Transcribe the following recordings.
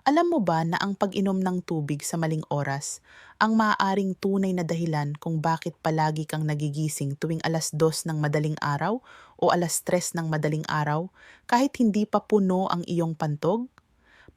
Alam mo ba na ang pag-inom ng tubig sa maling oras ang maaaring tunay na dahilan kung bakit palagi kang nagigising tuwing 2:00 ng madaling araw o 3:00 ng madaling araw kahit hindi pa puno ang iyong pantog?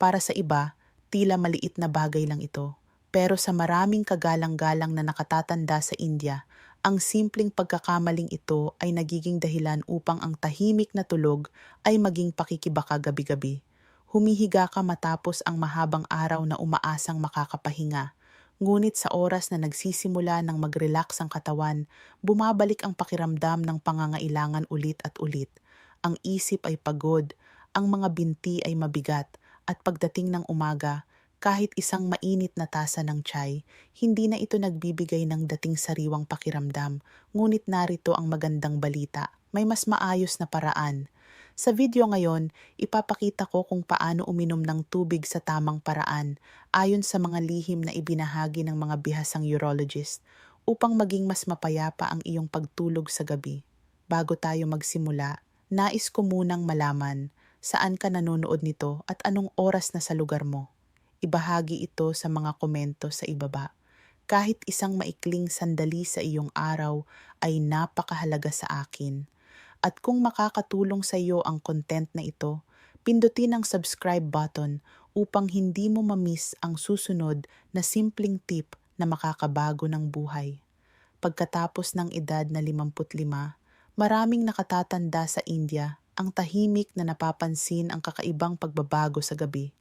Para sa iba, tila maliit na bagay lang ito. Pero sa maraming kagalang-galang na nakatatanda sa India, ang simpleng pagkakamaling ito ay nagiging dahilan upang ang tahimik na tulog ay maging pakikibaka gabi-gabi. Humihiga ka matapos ang mahabang araw na umaasang makakapahinga. Ngunit sa oras na nagsisimula ng mag-relax ang katawan, bumabalik ang pakiramdam ng pangangailangan ulit at ulit. Ang isip ay pagod, ang mga binti ay mabigat, at pagdating ng umaga, kahit isang mainit na tasa ng tiyay, hindi na ito nagbibigay ng dating sariwang pakiramdam. Ngunit narito ang magandang balita. May mas maayos na paraan. Sa video ngayon, ipapakita ko kung paano uminom ng tubig sa tamang paraan ayon sa mga lihim na ibinahagi ng mga bihasang urologist upang maging mas mapayapa ang iyong pagtulog sa gabi. Bago tayo magsimula, nais ko munang malaman saan ka nanonood nito at anong oras na sa lugar mo. Ibahagi ito sa mga komento sa ibaba. Kahit isang maikling sandali sa iyong araw ay napakahalaga sa akin. At kung makakatulong sa iyo ang content na ito, pindutin ang subscribe button upang hindi mo ma-miss ang susunod na simpleng tip na makakabago ng buhay. Pagkatapos ng edad na 55, maraming nakatatanda sa India ang tahimik na napapansin ang kakaibang pagbabago sa gabi.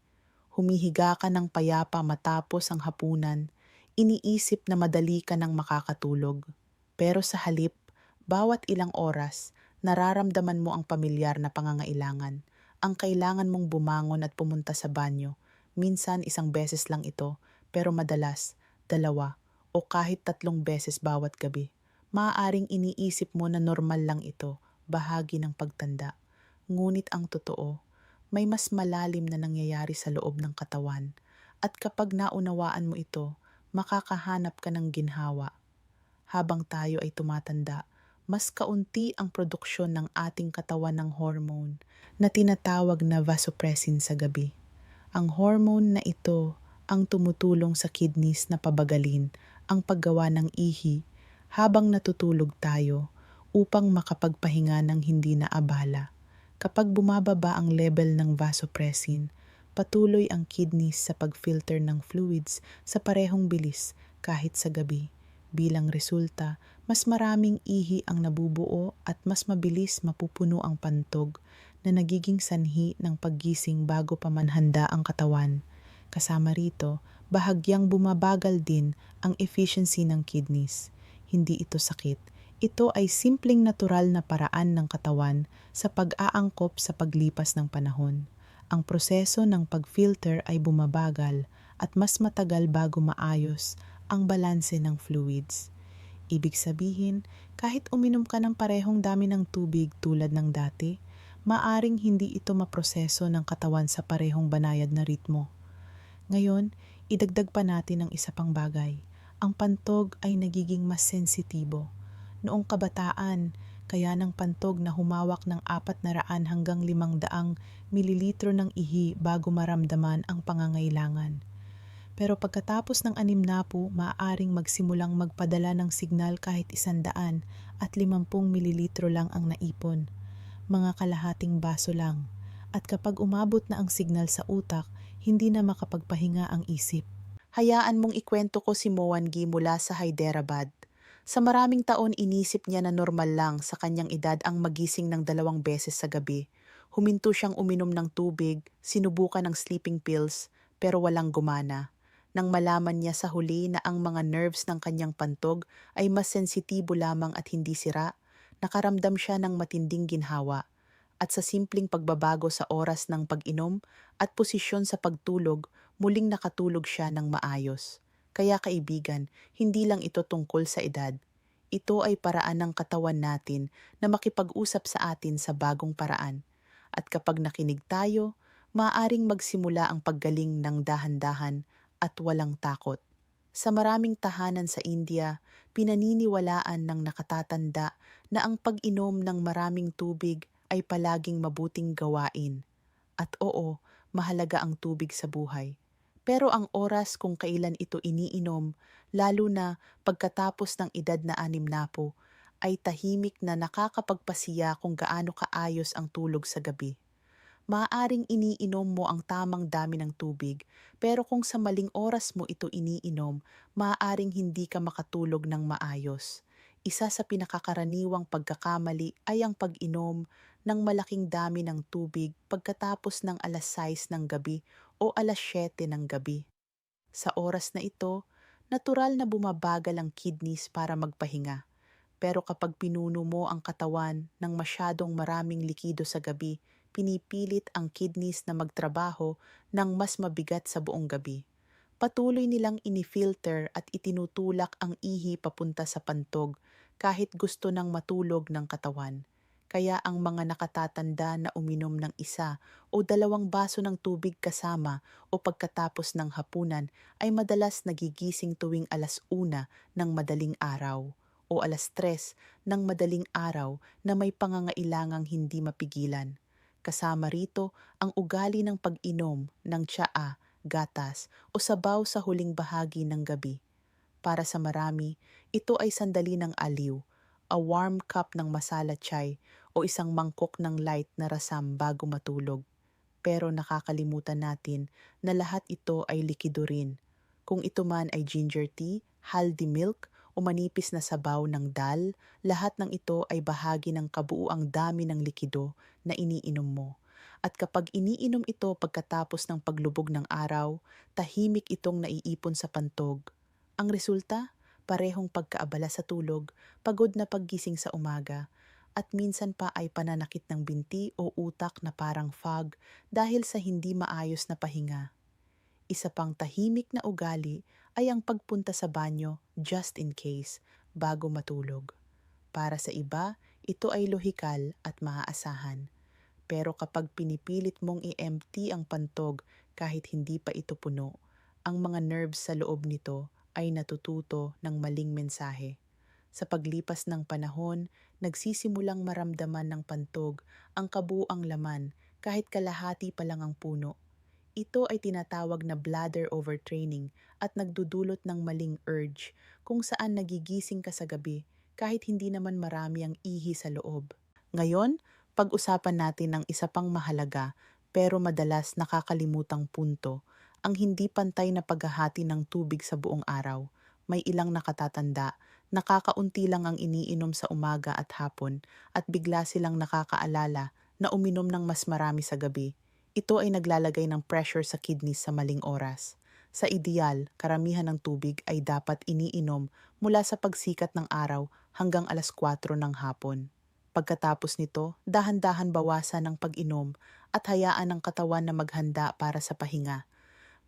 Humihiga ka ng payapa matapos ang hapunan, iniisip na madali ka nang makakatulog. Pero sa halip, bawat ilang oras, nararamdaman mo ang pamilyar na pangangailangan. Ang kailangan mong bumangon at pumunta sa banyo. Minsan 1 beses lang ito, pero madalas 2 o kahit 3 beses bawat gabi. Maaaring iniisip mo na normal lang ito, bahagi ng pagtanda. Ngunit ang totoo, may mas malalim na nangyayari sa loob ng katawan. At kapag naunawaan mo ito, makakahanap ka ng ginhawa. Habang tayo ay tumatanda, mas kaunti ang produksyon ng ating katawan ng hormone na tinatawag na vasopressin sa gabi. Ang hormone na ito ang tumutulong sa kidneys na pabagalin ang paggawa ng ihi habang natutulog tayo upang makapagpahinga ng hindi naabala. Kapag bumababa ang level ng vasopressin, patuloy ang kidneys sa pag-filter ng fluids sa parehong bilis kahit sa gabi. Bilang resulta, mas maraming ihi ang nabubuo at mas mabilis mapupuno ang pantog na nagiging sanhi ng paggising bago pa man handa ang katawan. Kasama rito, bahagyang bumabagal din ang efficiency ng kidneys. Hindi ito sakit. Ito ay simpleng natural na paraan ng katawan sa pag-aangkop sa paglipas ng panahon. Ang proseso ng pag-filter ay bumabagal at mas matagal bago maayos ang balanse ng fluids. Ibig sabihin, kahit uminom ka ng parehong dami ng tubig tulad ng dati, maaring hindi ito maproseso ng katawan sa parehong banayad na ritmo. Ngayon, idagdag pa natin ang isa pang bagay. Ang pantog ay nagiging mas sensitibo. Noong kabataan, kaya ng pantog na humawak ng 400 hanggang 500 mililitro ng ihi bago maramdaman ang pangangailangan. Pero pagkatapos ng 60, maaaring magsimulang magpadala ng signal kahit 100 at 50 mililitro lang ang naipon. Mga kalahating baso lang. At kapag umabot na ang signal sa utak, hindi na makapagpahinga ang isip. Hayaan mong ikwento ko si Mohangi mula sa Hyderabad. Sa maraming taon inisip niya na normal lang sa kanyang edad ang magising ng 2 beses sa gabi. Huminto siyang uminom ng tubig, sinubukan ng sleeping pills, pero walang gumana. Nang malaman niya sa huli na ang mga nerves ng kanyang pantog ay mas sensitibo lamang at hindi sira, nakaramdam siya ng matinding ginhawa. At sa simpleng pagbabago sa oras ng pag-inom at posisyon sa pagtulog, muling nakatulog siya ng maayos. Kaya kaibigan, hindi lang ito tungkol sa edad. Ito ay paraan ng katawan natin na makipag-usap sa atin sa bagong paraan. At kapag nakinig tayo, maaaring magsimula ang paggaling ng dahan-dahan at walang takot. Sa maraming tahanan sa India, pinaniniwalaan ng nakatatanda na ang pag-inom ng maraming tubig ay palaging mabuting gawain. At oo, mahalaga ang tubig sa buhay. Pero ang oras kung kailan ito iniinom, lalo na pagkatapos ng edad na 60, ay tahimik na nakakapagpasiya kung gaano kaayos ang tulog sa gabi. Maaaring iniinom mo ang tamang dami ng tubig, pero kung sa maling oras mo ito iniinom, maaaring hindi ka makatulog ng maayos. Isa sa pinakakaraniwang pagkakamali ay ang pag-inom ng malaking dami ng tubig pagkatapos ng alas 6 ng gabi o alas 7 ng gabi. Sa oras na ito, natural na bumabagal ang kidneys para magpahinga. Pero kapag pinuno mo ang katawan ng masyadong maraming likido sa gabi, pinipilit ang kidneys na magtrabaho ng mas mabigat sa buong gabi. Patuloy nilang inifilter at itinutulak ang ihi papunta sa pantog kahit gusto ng matulog ng katawan. Kaya ang mga nakatatanda na uminom ng 1 o 2 baso ng tubig kasama o pagkatapos ng hapunan ay madalas nagigising tuwing alas 1 ng madaling araw o alas 3 ng madaling araw na may pangangailangang hindi mapigilan. Kasama rito ang ugali ng pag-inom ng tsaa, gatas o sabaw sa huling bahagi ng gabi. Para sa marami, ito ay sandali ng aliw, a warm cup ng masala chai o isang mangkok ng light na rasam bago matulog. Pero nakakalimutan natin na lahat ito ay likido rin. Kung ito man ay ginger tea, haldi milk o manipis na sabaw ng dal, lahat ng ito ay bahagi ng kabuuang dami ng likido na iniinom mo. At kapag iniinom ito pagkatapos ng paglubog ng araw, tahimik itong naiipon sa pantog. Ang resulta, parehong pagkaabala sa tulog, pagod na paggising sa umaga, at minsan pa ay pananakit ng binti o utak na parang fog dahil sa hindi maayos na pahinga. Isa pang tahimik na ugali ay ang pagpunta sa banyo just in case bago matulog. Para sa iba, ito ay lohikal at maaasahan. Pero kapag pinipilit mong i-empty ang pantog kahit hindi pa ito puno, ang mga nerves sa loob nito ay natututo ng maling mensahe. Sa paglipas ng panahon, nagsisimulang maramdaman ng pantog ang kabuuang laman kahit kalahati pa lang ang puno. Ito ay tinatawag na bladder overtraining at nagdudulot ng maling urge kung saan nagigising ka sa gabi kahit hindi naman marami ang ihi sa loob. Ngayon, pag-usapan natin ang isa pang mahalaga pero madalas nakakalimutang punto, ang hindi pantay na paghahati ng tubig sa buong araw. May ilang nakatatanda, nakakaunti lang ang iniinom sa umaga at hapon at bigla silang nakakaalala na uminom ng mas marami sa gabi. Ito ay naglalagay ng pressure sa kidneys sa maling oras. Sa ideal, karamihan ng tubig ay dapat iniinom mula sa pagsikat ng araw hanggang alas 4 ng hapon. Pagkatapos nito, dahan-dahan bawasan ang pag-inom at hayaan ang katawan na maghanda para sa pahinga.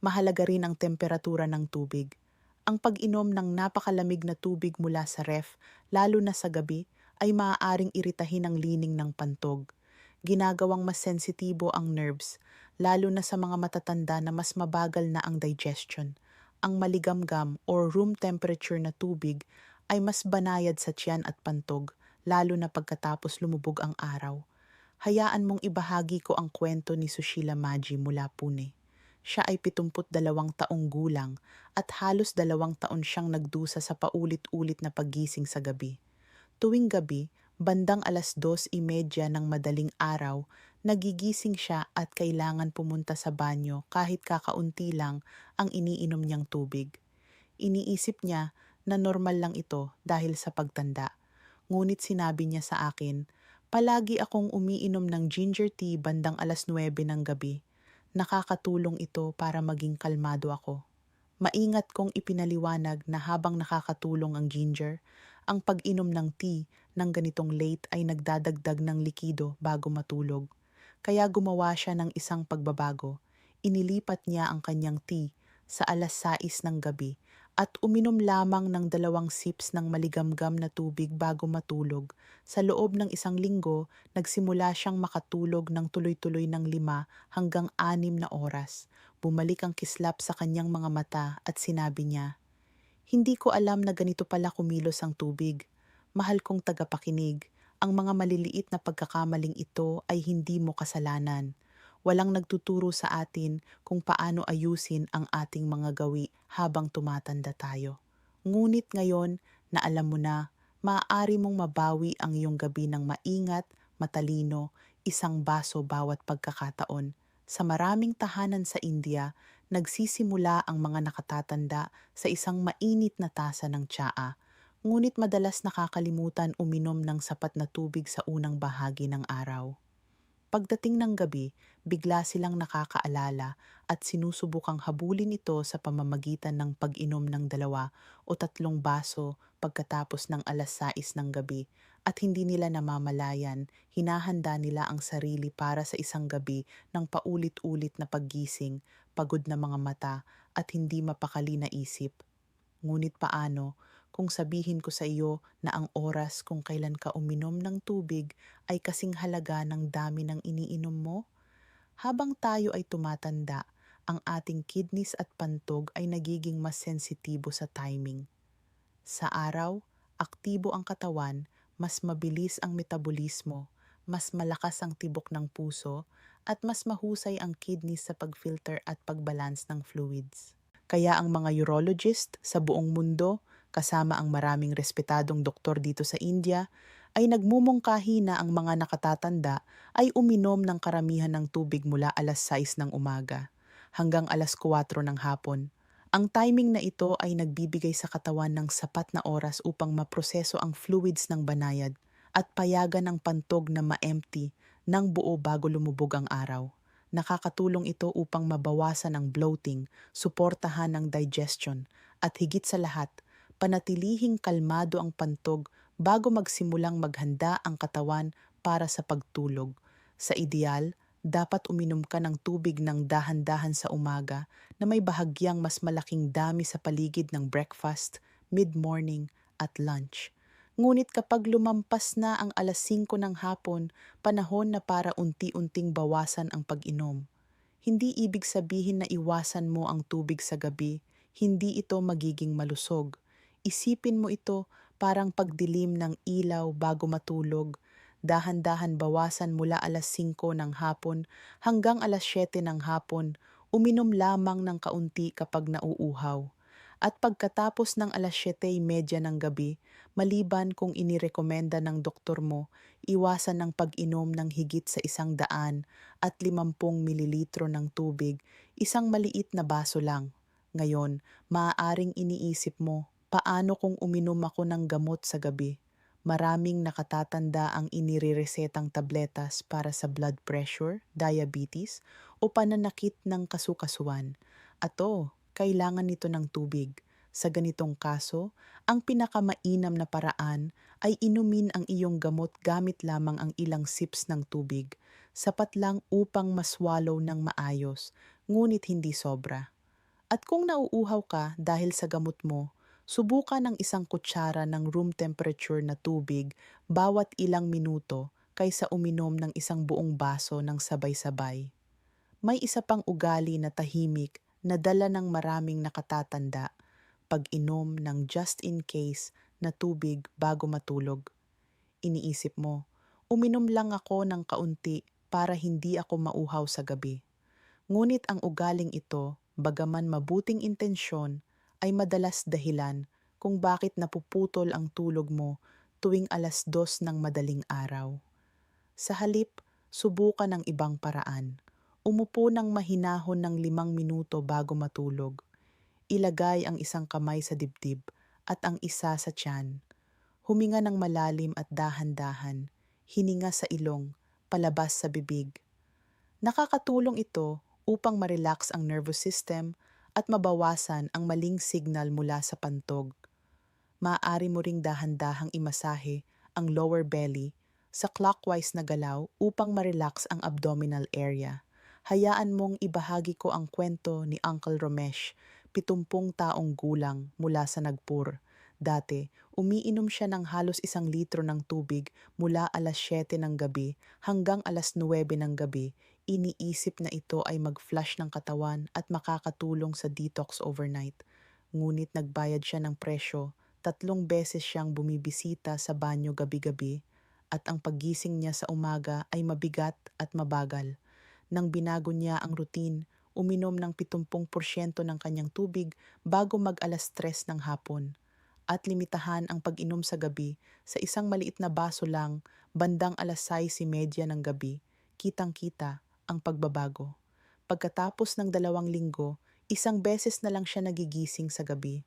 Mahalaga rin ang temperatura ng tubig. Ang pag-inom ng napakalamig na tubig mula sa ref, lalo na sa gabi, ay maaaring iritahin ang lining ng pantog. Ginagawang mas sensitibo ang nerves, lalo na sa mga matatanda na mas mabagal na ang digestion. Ang maligamgam o room temperature na tubig ay mas banayad sa tiyan at pantog, lalo na pagkatapos lumubog ang araw. Hayaan mong ibahagi ko ang kwento ni Sushila Maji mula Pune. Siya ay 72 taong gulang at halos 2 taon siyang nagdusa sa paulit-ulit na paggising sa gabi. Tuwing gabi, bandang alas 2:30 ng madaling araw, nagigising siya at kailangan pumunta sa banyo kahit kakaunti lang ang iniinom niyang tubig. Iniisip niya na normal lang ito dahil sa pagtanda. Ngunit sinabi niya sa akin, palagi akong umiinom ng ginger tea bandang alas 9 ng gabi. Nakakatulong ito para maging kalmado ako. Maingat kong ipinaliwanag na habang nakakatulong ang ginger, ang pag-inom ng tea ng ganitong late ay nagdadagdag ng likido bago matulog. Kaya gumawa siya ng isang pagbabago. Inilipat niya ang kanyang tea sa alas 6 ng gabi at uminom lamang ng 2 sips ng maligamgam na tubig bago matulog. Sa loob ng 1 linggo, nagsimula siyang makatulog ng tuloy-tuloy ng 5 hanggang 6 na oras. Bumalik ang kislap sa kanyang mga mata at sinabi niya, "Hindi ko alam na ganito pala kumilos ang tubig. Mahal kong tagapakinig, ang mga maliliit na pagkakamaling ito ay hindi mo kasalanan. Walang nagtuturo sa atin kung paano ayusin ang ating mga gawi habang tumatanda tayo. Ngunit ngayon na alam mo na, maaari mong mabawi ang iyong gabi ng maingat, matalino, isang baso bawat pagkakataon. Sa maraming tahanan sa India, nagsisimula ang mga nakatatanda sa isang mainit na tasa ng tsaa, ngunit madalas nakakalimutan uminom ng sapat na tubig sa unang bahagi ng araw. Pagdating ng gabi, bigla silang nakakaalala at sinusubukang habulin ito sa pamamagitan ng pag-inom ng 2 o 3 baso pagkatapos ng 6:00 ng gabi, at hindi nila namamalayan, hinahanda nila ang sarili para sa isang gabi ng paulit-ulit na paggising, pagod na mga mata at hindi mapakali na isip. Ngunit paano kung sabihin ko sa iyo na ang oras kung kailan ka uminom ng tubig ay kasing halaga ng dami ng iniinom mo? Habang tayo ay tumatanda, ang ating kidneys at pantog ay nagiging mas sensitibo sa timing. Sa araw, aktibo ang katawan, mas mabilis ang metabolismo, mas malakas ang tibok ng puso, at mas mahusay ang kidneys sa pag-filter at pag-balance ng fluids. Kaya ang mga urologist sa buong mundo, kasama ang maraming respetadong doktor dito sa India, ay nagmumungkahi na ang mga nakatatanda ay uminom ng karamihan ng tubig mula 6:00 ng umaga hanggang 4:00 ng hapon. Ang timing na ito ay nagbibigay sa katawan ng sapat na oras upang maproseso ang fluids ng banayad at payagan ang pantog na ma-empty ng buo bago lumubog ang araw. Nakakatulong ito upang mabawasan ang bloating, suportahan ang digestion, at higit sa lahat, panatilihing kalmado ang pantog bago magsimulang maghanda ang katawan para sa pagtulog. Sa ideal, dapat uminom ka ng tubig ng dahan-dahan sa umaga na may bahagyang mas malaking dami sa paligid ng breakfast, mid-morning at lunch. Ngunit kapag lumampas na ang 5:00 ng hapon, panahon na para unti-unting bawasan ang pag-inom. Hindi ibig sabihin na iwasan mo ang tubig sa gabi, hindi ito magiging malusog. Isipin mo ito parang pagdilim ng ilaw bago matulog. Dahan-dahan bawasan mula 5:00 ng hapon hanggang 7:00 ng hapon, uminom lamang ng kaunti kapag nauuhaw. At pagkatapos ng 7:30 ng gabi, maliban kung inirekomenda ng doktor mo, iwasan ang pag-inom ng higit sa 150 mililitro ng tubig, isang maliit na baso lang. Ngayon, maaaring iniisip mo, paano kung uminom ako ng gamot sa gabi? Maraming nakatatanda ang inireresetang tabletas para sa blood pressure, diabetes, o pananakit ng kasukasuan. Ato, kailangan nito ng tubig. Sa ganitong kaso, ang pinakamainam na paraan ay inumin ang iyong gamot gamit lamang ang ilang sips ng tubig. Sapat lang upang maswallow ng maayos, ngunit hindi sobra. At kung nauuhaw ka dahil sa gamot mo, subukan ng 1 kutsara ng room temperature na tubig bawat ilang minuto kaysa uminom ng isang buong baso ng sabay-sabay. May isa pang ugali na tahimik na dala ng maraming nakatatanda, pag-inom ng just in case na tubig bago matulog. Iniisip mo, uminom lang ako ng kaunti para hindi ako mauhaw sa gabi. Ngunit ang ugaling ito, bagaman mabuting intensyon, ay madalas dahilan kung bakit napuputol ang tulog mo tuwing 2:00 ng madaling araw. Sa halip, subukan ng ibang paraan. Umupo ng mahinahon ng 5 minuto bago matulog. Ilagay ang isang kamay sa dibdib at ang isa sa tiyan. Huminga ng malalim at dahan-dahan. Hininga sa ilong, palabas sa bibig. Nakakatulong ito upang ma-relax ang nervous system at mabawasan ang maling signal mula sa pantog. Maaari mo ring dahan-dahang imasahe ang lower belly sa clockwise na galaw upang ma-relax ang abdominal area. Hayaan mong ibahagi ko ang kwento ni Uncle Romesh, 70 taong gulang mula sa Nagpur. Dati, umiinom siya ng halos 1 litro ng tubig mula 7:00 ng gabi hanggang 9:00 ng gabi. Iniisip na ito ay mag-flush ng katawan at makakatulong sa detox overnight. Ngunit nagbayad siya ng presyo. 3 beses siyang bumibisita sa banyo gabi-gabi at ang paggising niya sa umaga ay mabigat at mabagal. nang binago niya ang routine, uminom ng 70% ng kanyang tubig bago mag-alas 3 ng hapon. At limitahan ang pag-inom sa gabi sa isang maliit na baso lang bandang alas 6:30 ng gabi, kitang-kita ang pagbabago. Pagkatapos ng 2 linggo, isang beses na lang siya nagigising sa gabi.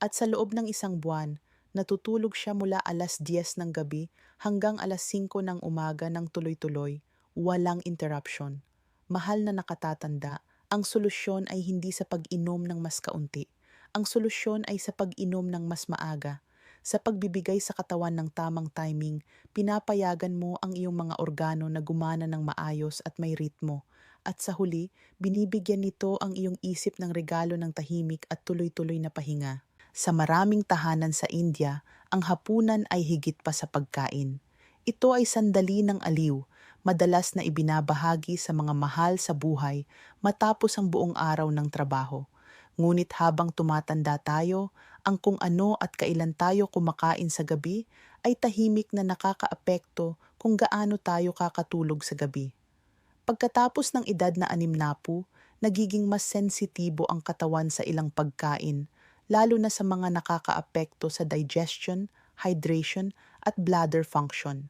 At sa loob ng isang buwan, natutulog siya mula alas 10 ng gabi hanggang alas 5 ng umaga ng tuloy-tuloy, walang interruption. Mahal na nakatatanda, ang solusyon ay hindi sa pag-inom ng mas kaunti. Ang solusyon ay sa pag-inom ng mas maaga. Sa pagbibigay sa katawan ng tamang timing, pinapayagan mo ang iyong mga organo na gumana ng maayos at may ritmo. At sa huli, binibigyan nito ang iyong isip ng regalo ng tahimik at tuloy-tuloy na pahinga. Sa maraming tahanan sa India, ang hapunan ay higit pa sa pagkain. Ito ay sandali ng aliw, madalas na ibinabahagi sa mga mahal sa buhay matapos ang buong araw ng trabaho. Ngunit habang tumatanda tayo, ang kung ano at kailan tayo kumakain sa gabi ay tahimik na nakakaapekto kung gaano tayo kakatulog sa gabi. Pagkatapos ng edad na 60, nagiging mas sensitibo ang katawan sa ilang pagkain, lalo na sa mga nakakaapekto sa digestion, hydration, at bladder function.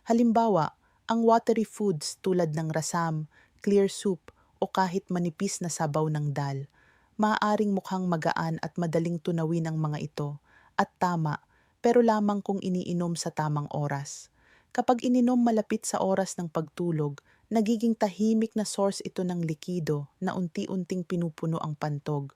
Halimbawa, ang watery foods tulad ng rasam, clear soup, o kahit manipis na sabaw ng dal, maaaring mukhang magaan at madaling tunawin ang mga ito, at tama, pero lamang kung iniinom sa tamang oras. Kapag ininom malapit sa oras ng pagtulog, nagiging tahimik na source ito ng likido na unti-unting pinupuno ang pantog.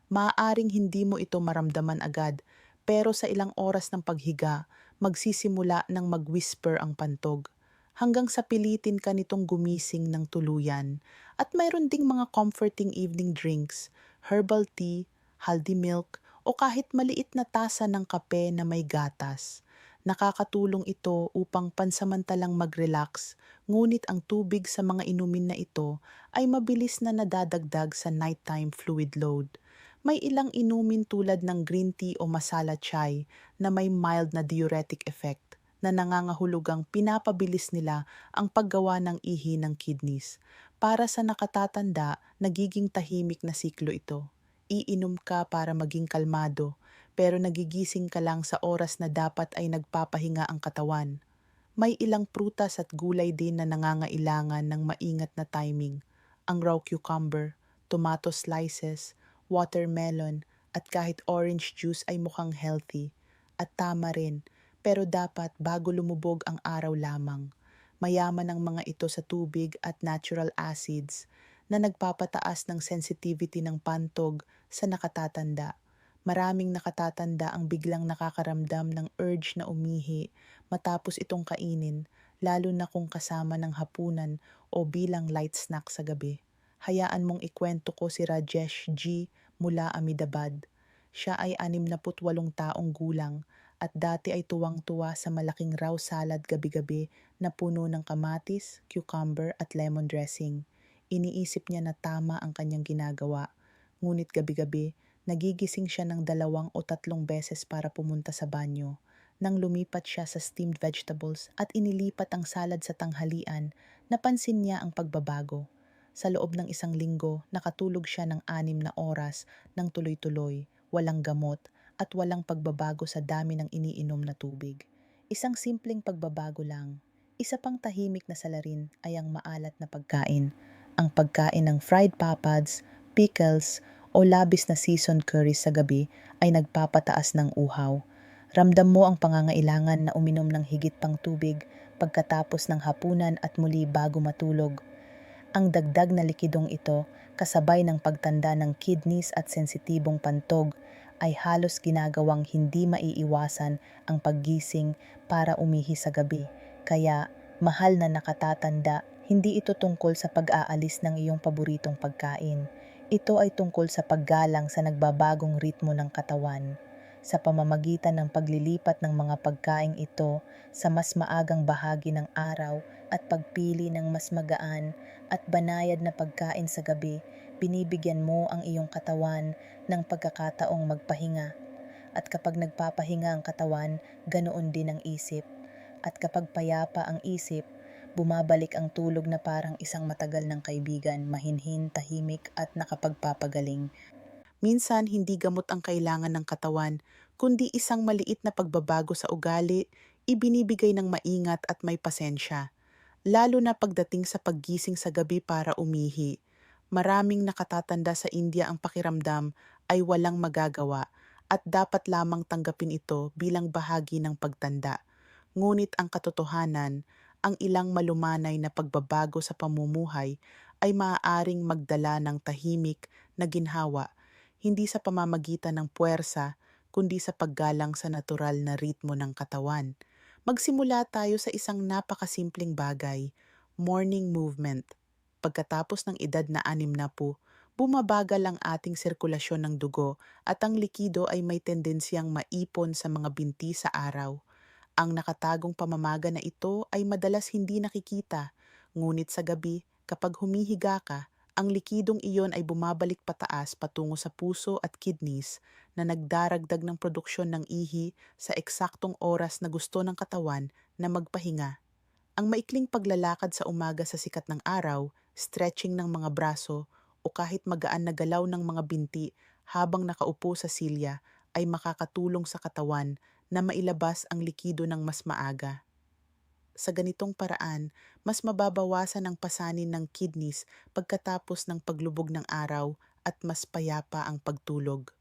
Maaaring hindi mo ito maramdaman agad, pero sa ilang oras ng paghiga, magsisimula ng mag-whisper ang pantog. Hanggang sa pilitin ka nitong gumising ng tuluyan. At mayroon ding mga comforting evening drinks, herbal tea, haldi milk, o kahit maliit na tasa ng kape na may gatas. Nakakatulong ito upang pansamantalang mag-relax, ngunit ang tubig sa mga inumin na ito ay mabilis na nadadagdag sa nighttime fluid load. May ilang inumin tulad ng green tea o masala chai na may mild na diuretic effect na nangangahulugang pinapabilis nila ang paggawa ng ihi ng kidneys. Para sa nakatatanda, nagiging tahimik na siklo ito. Iinom ka para maging kalmado, pero nagigising ka lang sa oras na dapat ay nagpapahinga ang katawan. May ilang prutas at gulay din na nangangailangan ng maingat na timing. Ang raw cucumber, tomato slices, watermelon, at kahit orange juice ay mukhang healthy. At tama rin, pero dapat bago lumubog ang araw lamang. Mayaman ang mga ito sa tubig at natural acids na nagpapataas ng sensitivity ng pantog sa nakatatanda. Maraming nakatatanda ang biglang nakakaramdam ng urge na umihi matapos itong kainin, lalo na kung kasama ng hapunan o bilang light snack sa gabi. Hayaan mong ikwento ko si Rajesh G. mula Ahmedabad. Siya ay 68 taong gulang at dati ay tuwang-tuwa sa malaking raw salad gabi-gabi na puno ng kamatis, cucumber at lemon dressing. Iniisip niya na tama ang kanyang ginagawa, ngunit gabi-gabi nagigising siya ng 2 o 3 beses para pumunta sa banyo. Nang lumipat siya sa steamed vegetables at inilipat ang salad sa tanghalian, napansin niya ang pagbabago. Sa loob ng 1 linggo, nakatulog siya ng 6 na oras ng tuloy-tuloy, walang gamot, at walang pagbabago sa dami ng iniinom na tubig. Isang simpleng pagbabago lang. Isa pang tahimik na salarin ay ang maalat na pagkain. Ang pagkain ng fried papads, pickles, o labis na seasoned curry sa gabi ay nagpapataas ng uhaw. Ramdam mo ang pangangailangan na uminom ng higit pang tubig pagkatapos ng hapunan at muli bago matulog. Ang dagdag na likidong ito, kasabay ng pagtanda ng kidneys at sensitibong pantog, ay halos ginagawang hindi maiiwasan ang paggising para umihi sa gabi. Kaya, mahal na nakatatanda, hindi ito tungkol sa pag-aalis ng iyong paboritong pagkain. Ito ay tungkol sa paggalang sa nagbabagong ritmo ng katawan. Sa pamamagitan ng paglilipat ng mga pagkaing ito sa mas maagang bahagi ng araw at pagpili ng mas magaan at banayad na pagkain sa gabi, binibigyan mo ang iyong katawan ng pagkakataong magpahinga. At kapag nagpapahinga ang katawan, ganoon din ang isip. At kapag payapa ang isip, Bumabalik ang tulog na parang isang matagal ng kaibigan, mahinhin, tahimik at nakapagpapagaling. Minsan, hindi gamot ang kailangan ng katawan, kundi isang maliit na pagbabago sa ugali, ibinibigay ng maingat at may pasensya. Lalo na pagdating sa paggising sa gabi para umihi. Maraming nakatatanda sa India ang pakiramdam ay walang magagawa at dapat lamang tanggapin ito bilang bahagi ng pagtanda. Ngunit ang katotohanan, ang ilang malumanay na pagbabago sa pamumuhay ay maaaring magdala ng tahimik na ginhawa, hindi sa pamamagitan ng puwersa, kundi sa paggalang sa natural na ritmo ng katawan. Magsimula tayo sa isang napakasimpleng bagay, morning movement. Pagkatapos ng edad na 60, bumabagal ang ating sirkulasyon ng dugo at ang likido ay may tendensyang maipon sa mga binti sa araw. Ang nakatagong pamamaga na ito ay madalas hindi nakikita, ngunit sa gabi, kapag humihiga ka, ang likidong iyon ay bumabalik pataas patungo sa puso at kidneys na nagdaragdag ng produksyon ng ihi sa eksaktong oras na gusto ng katawan na magpahinga. Ang maikling paglalakad sa umaga sa sikat ng araw, stretching ng mga braso, o kahit magaan na galaw ng mga binti habang nakaupo sa silya ay makakatulong sa katawan na mailabas ang likido ng mas maaga. Sa ganitong paraan, mas mababawasan ang pasanin ng kidneys pagkatapos ng paglubog ng araw at mas payapa ang pagtulog.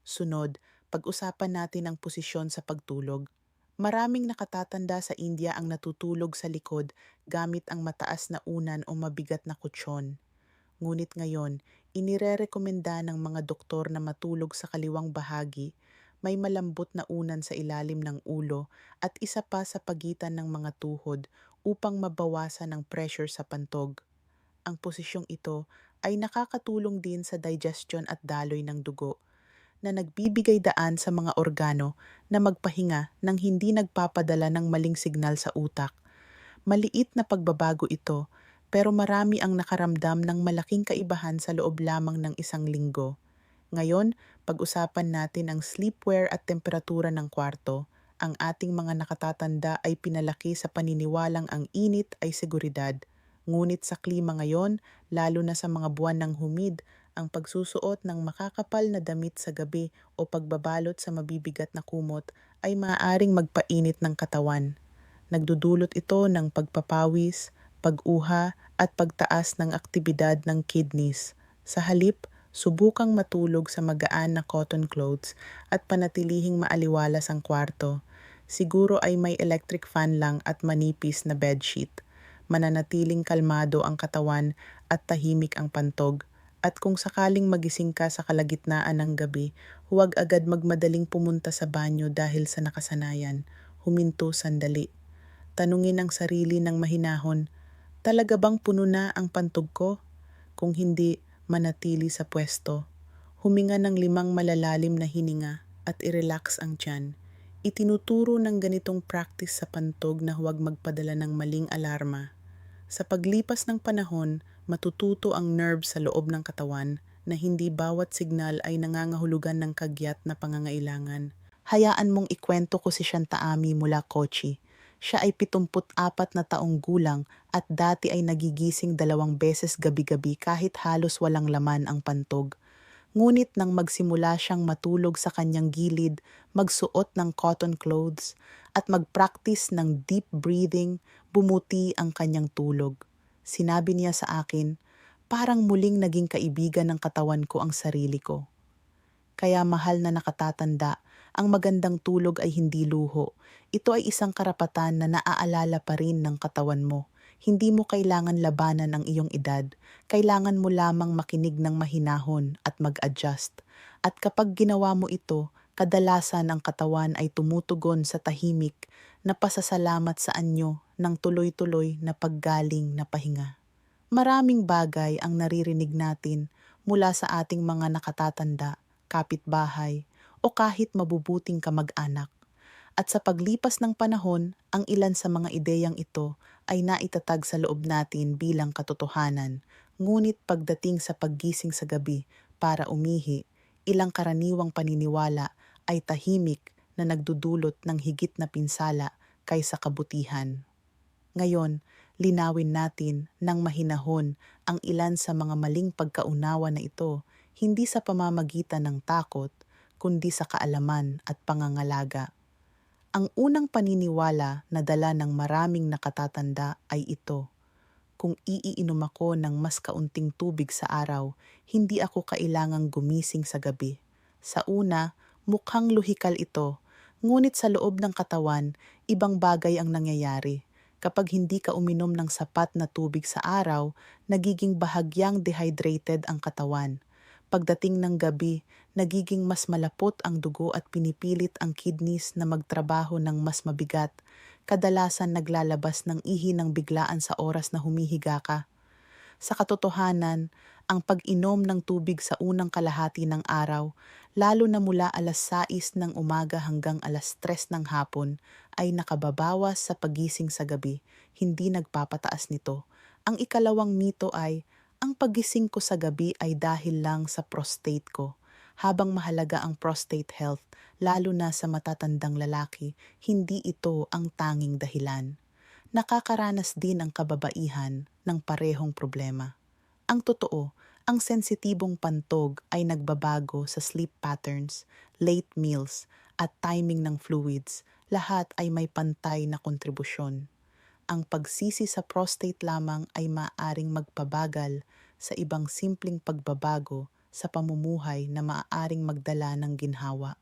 Sunod, pag-usapan natin ang posisyon sa pagtulog. Maraming nakatatanda sa India ang natutulog sa likod gamit ang mataas na unan o mabigat na kutsyon. Ngunit ngayon, inirerekomenda ng mga doktor na matulog sa kaliwang bahagi, may malambot na unan sa ilalim ng ulo at isa pa sa pagitan ng mga tuhod upang mabawasan ang pressure sa pantog. Ang posisyong ito ay nakakatulong din sa digestion at daloy ng dugo na nagbibigay daan sa mga organo na magpahinga nang hindi nagpapadala ng maling signal sa utak. Maliit na pagbabago ito, pero marami ang nakaramdam ng malaking kaibahan sa loob lamang ng isang linggo. Ngayon, pag-usapan natin ang sleepwear at temperatura ng kwarto. Ang ating mga nakatatanda ay pinalaki sa paniniwalang ang init ay seguridad. Ngunit sa klima ngayon, lalo na sa mga buwan ng humid, ang pagsusuot ng makakapal na damit sa gabi o pagbabalot sa mabibigat na kumot ay maaaring magpainit ng katawan. Nagdudulot ito ng pagpapawis, pag-uha at pagtaas ng aktibidad ng kidneys. Sa halip, subukang matulog sa magaan na cotton clothes at panatilihing maaliwalas ang kwarto. Siguro ay may electric fan lang at manipis na bedsheet. Mananatiling kalmado ang katawan at tahimik ang pantog. At kung sakaling magising ka sa kalagitnaan ng gabi, huwag agad magmadaling pumunta sa banyo dahil sa nakasanayan. Huminto sandali. Tanungin ang sarili ng mahinahon, talaga bang puno na ang pantog ko? Kung hindi, manatili sa pwesto. Huminga ng 5 malalalim na hininga at i-relax ang tiyan. Itinuturo ng ganitong practice sa pantog na huwag magpadala ng maling alarma. Sa paglipas ng panahon, matututo ang nerve sa loob ng katawan na hindi bawat signal ay nangangahulugan ng kagyat na pangangailangan. Hayaan mong ikwento ko si Shantaami mula Kochi. Siya ay 74 na taong gulang at dati ay nagigising 2 beses gabi-gabi kahit halos walang laman ang pantog. Ngunit nang magsimula siyang matulog sa kanyang gilid, magsuot ng cotton clothes, at mag-practice ng deep breathing, bumuti ang kanyang tulog. Sinabi niya sa akin, parang muling naging kaibigan ng katawan ko ang sarili ko. Kaya mahal na nakatatanda, ang magandang tulog ay hindi luho. Ito ay isang karapatan na naaalala pa rin ng katawan mo. Hindi mo kailangan labanan ang iyong edad. Kailangan mo lamang makinig ng mahinahon at mag-adjust. At kapag ginawa mo ito, kadalasan ang katawan ay tumutugon sa tahimik na pasasalamat sa anyo ng tuloy-tuloy na paggaling na pahinga. Maraming bagay ang naririnig natin mula sa ating mga nakatatanda, kapitbahay, o kahit mabubuting kamag-anak. At sa paglipas ng panahon, ang ilan sa mga ideyang ito ay naitatag sa loob natin bilang katotohanan. Ngunit pagdating sa paggising sa gabi para umihi, ilang karaniwang paniniwala ay tahimik na nagdudulot ng higit na pinsala kaysa kabutihan. Ngayon, linawin natin ng mahinahon ang ilan sa mga maling pagkaunawa na ito, hindi sa pamamagitan ng takot, kundi sa kaalaman at pangangalaga. Ang unang paniniwala na dala ng maraming nakatatanda ay ito: kung iiinom ako ng mas kaunting tubig sa araw, hindi ako kailangang gumising sa gabi. Sa una, mukhang lohikal ito, ngunit sa loob ng katawan, ibang bagay ang nangyayari. Kapag hindi ka uminom ng sapat na tubig sa araw, nagiging bahagyang dehydrated ang katawan. Pagdating ng gabi, nagiging mas malapot ang dugo at pinipilit ang kidneys na magtrabaho ng mas mabigat. Kadalasan naglalabas ng ihi ng biglaan sa oras na humihiga ka. Sa katotohanan, ang pag-inom ng tubig sa unang kalahati ng araw, lalo na mula 6:00 ng umaga hanggang 3:00 ng hapon, ay nakababawas sa pagising sa gabi, hindi nagpapataas nito. Ang ikalawang mito ay, ang pagising ko sa gabi ay dahil lang sa prostate ko. Habang mahalaga ang prostate health, lalo na sa matatandang lalaki, hindi ito ang tanging dahilan. Nakakaranas din ang kababaihan ng parehong problema. Ang totoo, ang sensitibong pantog ay nagbabago sa sleep patterns, late meals, at timing ng fluids. Lahat ay may pantay na kontribusyon. Ang pagsisi sa prostate lamang ay maaaring magpabagal sa ibang simpleng pagbabago sa pamumuhay na maaaring magdala ng ginhawa.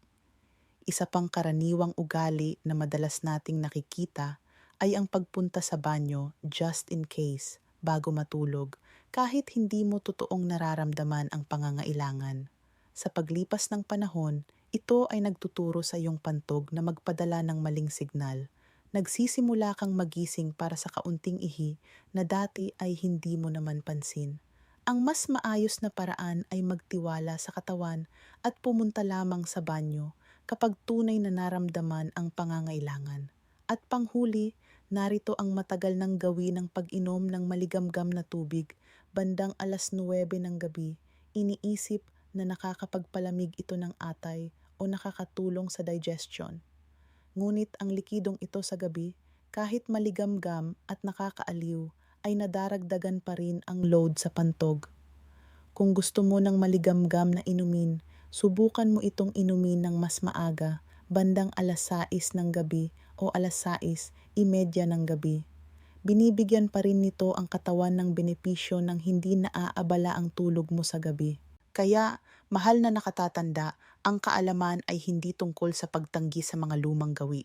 Isa pang karaniwang ugali na madalas nating nakikita ay ang pagpunta sa banyo just in case bago matulog, kahit hindi mo totoong nararamdaman ang pangangailangan. Sa paglipas ng panahon, ito ay nagtuturo sa iyong pantog na magpadala ng maling signal. Nagsisimula kang magising para sa kaunting ihi na dati ay hindi mo naman pansin. Ang mas maayos na paraan ay magtiwala sa katawan at pumunta lamang sa banyo kapag tunay na naramdaman ang pangangailangan. At panghuli, narito ang matagal nang gawin ng pag-inom ng maligamgam na tubig bandang 9:00 ng gabi. Iniisip na nakakapagpalamig ito ng atay o nakakatulong sa digestion. Ngunit ang likidong ito sa gabi, kahit maligamgam at nakakaaliw, ay nadaragdagan pa rin ang load sa pantog. Kung gusto mo ng maligamgam na inumin, subukan mo itong inumin ng mas maaga, bandang 6:00 ng gabi o 6:30 ng gabi. Binibigyan pa rin nito ang katawan ng benepisyo ng hindi naaabala ang tulog mo sa gabi. Kaya, mahal na nakatatanda, ang kaalaman ay hindi tungkol sa pagtanggi sa mga lumang gawi.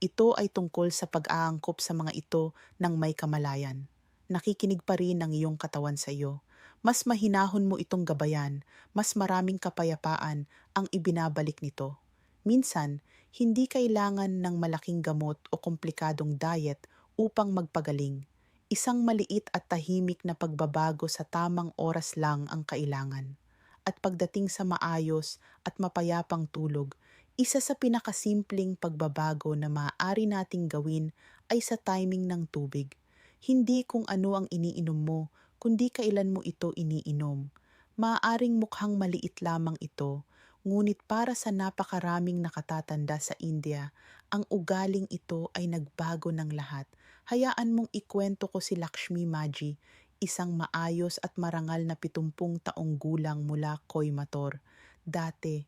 Ito ay tungkol sa pag-aangkop sa mga ito ng may kamalayan. Nakikinig pa rin ang iyong katawan sa iyo. Mas mahinahon mo itong gabayan, mas maraming kapayapaan ang ibinabalik nito. Minsan, hindi kailangan ng malaking gamot o komplikadong diet upang magpagaling. Isang maliit at tahimik na pagbabago sa tamang oras lang ang kailangan. At pagdating sa maayos at mapayapang tulog, isa sa pinakasimpleng pagbabago na maaari nating gawin ay sa timing ng tubig. Hindi kung ano ang iniinom mo, kundi kailan mo ito iniinom. Maaaring mukhang maliit lamang ito, ngunit para sa napakaraming nakatatanda sa India, ang ugaling ito ay nagbago ng lahat. Hayaan mong ikwento ko si Lakshmi Maji, isang maayos at marangal na 70 taong gulang mula Coimbatore. Dati,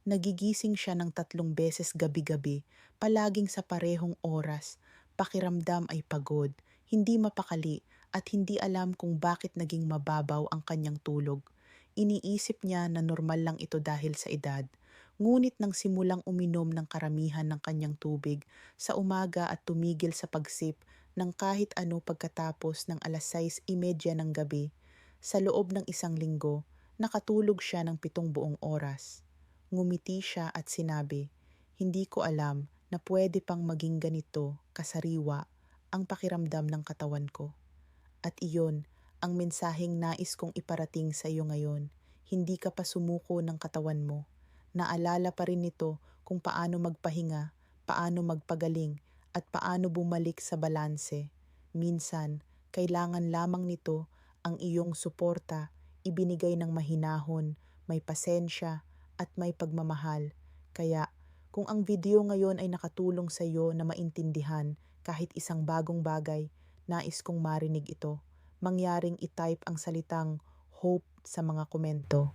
nagigising siya ng 3 beses gabi-gabi, palaging sa parehong oras. Pakiramdam ay pagod, hindi mapakali, at hindi alam kung bakit naging mababaw ang kanyang tulog. Iniisip niya na normal lang ito dahil sa edad. Ngunit nang simulang uminom ng karamihan ng kanyang tubig sa umaga at tumigil sa pagsip ng kahit ano pagkatapos ng 6:30 ng gabi, sa loob ng 1 linggo, nakatulog siya ng 7 buong oras. Ngumiti siya at sinabi, "Hindi ko alam na pwede pang maging ganito kasariwa ang pakiramdam ng katawan ko." At iyon ang mensaheng nais kong iparating sa iyo ngayon. Hindi ka pa sumuko ng katawan mo. Naalala pa rin nito kung paano magpahinga, paano magpagaling, at paano bumalik sa balanse. Minsan, kailangan lamang nito ang iyong suporta, ibinigay ng mahinahon, may pasensya, at may pagmamahal. Kaya, kung ang video ngayon ay nakatulong sa iyo na maintindihan, kahit isang bagong bagay, nais kong marinig ito. Mangyaring i-type ang salitang hope sa mga komento.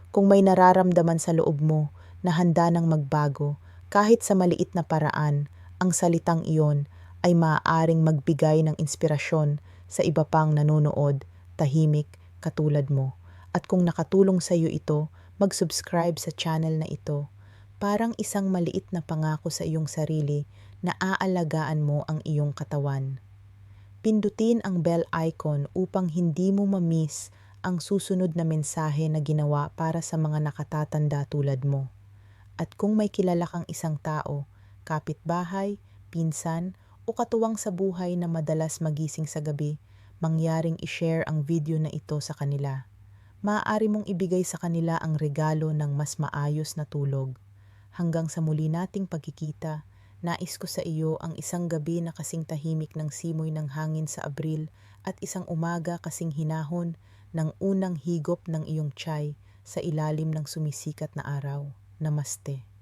Kung may nararamdaman sa loob mo na handa ng magbago, kahit sa maliit na paraan, ang salitang iyon ay maaaring magbigay ng inspirasyon sa iba pang nanonood, tahimik, katulad mo. At kung nakatulong sa iyo ito, mag-subscribe sa channel na ito. Parang isang maliit na pangako sa iyong sarili na aalagaan mo ang iyong katawan. Pindutin ang bell icon upang hindi mo ma-miss ang susunod na mensahe na ginawa para sa mga nakatatanda tulad mo. At kung may kilala kang isang tao, kapitbahay, pinsan, o katuwang sa buhay na madalas magising sa gabi, mangyaring i-share ang video na ito sa kanila. Maaari mong ibigay sa kanila ang regalo ng mas maayos na tulog. Hanggang sa muli nating pagkikita, nais ko sa iyo ang isang gabi na kasing tahimik ng simoy ng hangin sa Abril at isang umaga kasing hinahon ng unang higop ng iyong tiyay sa ilalim ng sumisikat na araw. Namaste.